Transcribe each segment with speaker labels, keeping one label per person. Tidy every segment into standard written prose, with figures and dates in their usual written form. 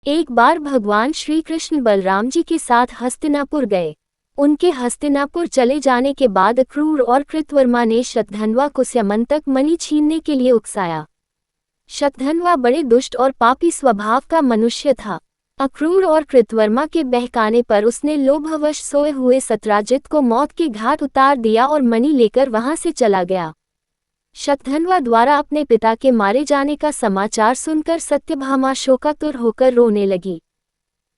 Speaker 1: एक बार भगवान श्री कृष्ण बलराम जी के साथ हस्तिनापुर गए। उनके हस्तिनापुर चले जाने के बाद अक्रूर और कृतवर्मा ने शतधन्वा को स्यमंतक मणि छीनने के लिए उकसाया। शतधन्वा बड़े दुष्ट और पापी स्वभाव का मनुष्य था। अक्रूर और कृतवर्मा के बहकाने पर उसने लोभवश सोए हुए सत्राजित को मौत के घाट उतार दिया और मणि लेकर वहां से चला गया। शतधन्वा द्वारा अपने पिता के मारे जाने का समाचार सुनकर सत्यभामा शोकातुर होकर रोने लगी।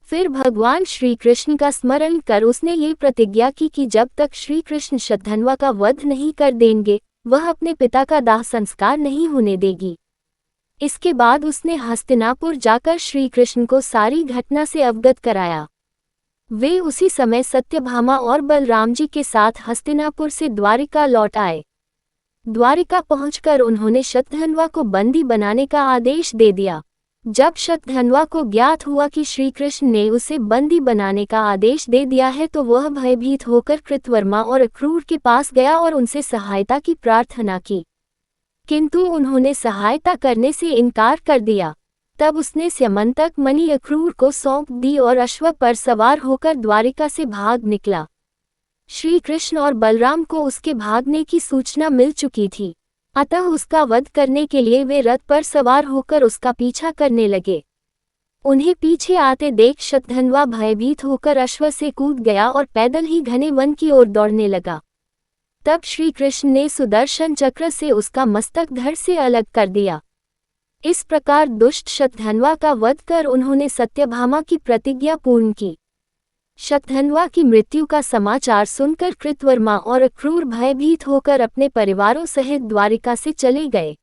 Speaker 1: फिर भगवान श्री कृष्ण का स्मरण कर उसने ये प्रतिज्ञा की कि जब तक श्री कृष्ण शतधन्वा का वध नहीं कर देंगे वह अपने पिता का दाह संस्कार नहीं होने देगी। इसके बाद उसने हस्तिनापुर जाकर श्री कृष्ण को सारी घटना से अवगत कराया। वे उसी समय सत्यभामा और बलराम जी के साथ हस्तिनापुर से द्वारिका लौट आए। द्वारिका पहुंचकर उन्होंने शतधन्वा को बंदी बनाने का आदेश दे दिया। जब शतधन्वा को ज्ञात हुआ कि श्री कृष्ण ने उसे बंदी बनाने का आदेश दे दिया है तो वह भयभीत होकर कृतवर्मा और अक्रूर के पास गया और उनसे सहायता की प्रार्थना की, किंतु उन्होंने सहायता करने से इनकार कर दिया। तब उसने स्यमंतक मणि अक्रूर को सौंप दी और अश्व पर सवार होकर द्वारिका से भाग निकला। श्री कृष्ण और बलराम को उसके भागने की सूचना मिल चुकी थी, अतः उसका वध करने के लिए वे रथ पर सवार होकर उसका पीछा करने लगे। उन्हें पीछे आते देख शतधन्वा भयभीत होकर अश्व से कूद गया और पैदल ही घने वन की ओर दौड़ने लगा। तब श्री कृष्ण ने सुदर्शन चक्र से उसका मस्तक धड़ से अलग कर दिया। इस प्रकार दुष्ट शतधन्वा का वध कर उन्होंने सत्यभामा की प्रतिज्ञा पूर्ण की। शतधन्वा की मृत्यु का समाचार सुनकर कृतवर्मा और अक्रूर भयभीत होकर अपने परिवारों सहित द्वारिका से चले गए।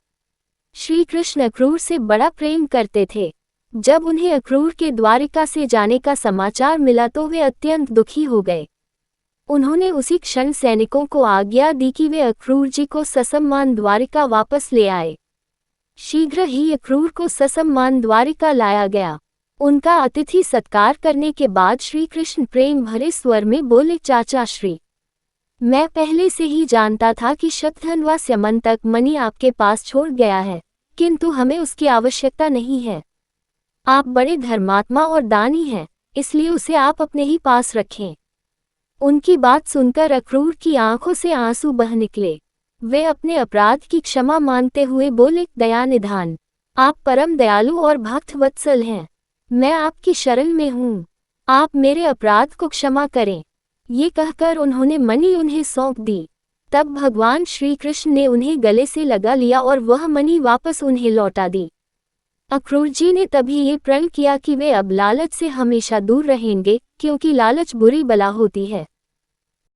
Speaker 1: श्री कृष्ण अक्रूर से बड़ा प्रेम करते थे। जब उन्हें अक्रूर के द्वारिका से जाने का समाचार मिला तो वे अत्यंत दुखी हो गए। उन्होंने उसी क्षण सैनिकों को आज्ञा दी कि वे अक्रूर जी को ससम्मान द्वारिका वापस ले आए। शीघ्र ही अक्रूर को ससम्मान द्वारिका लाया गया। उनका अतिथि सत्कार करने के बाद श्री कृष्ण प्रेम भरे स्वर में बोले, चाचा श्री, मैं पहले से ही जानता था कि शतधन्वा स्यमंतक मणि आपके पास छोड़ गया है, किंतु हमें उसकी आवश्यकता नहीं है। आप बड़े धर्मात्मा और दानी हैं, इसलिए उसे आप अपने ही पास रखें। उनकी बात सुनकर अक्रूर की आंखों से आंसू बह निकले। वे अपने अपराध की क्षमा मांगते हुए बोले, दयानिधान, आप परम दयालु और भक्त वत्सल हैं। मैं आपकी शरण में हूँ, आप मेरे अपराध को क्षमा करें। ये कहकर उन्होंने मणि उन्हें सौंप दी। तब भगवान श्री कृष्ण ने उन्हें गले से लगा लिया और वह मणि वापस उन्हें लौटा दी। अक्रूर जी ने तभी ये प्रण किया कि वे अब लालच से हमेशा दूर रहेंगे, क्योंकि लालच बुरी बला होती है।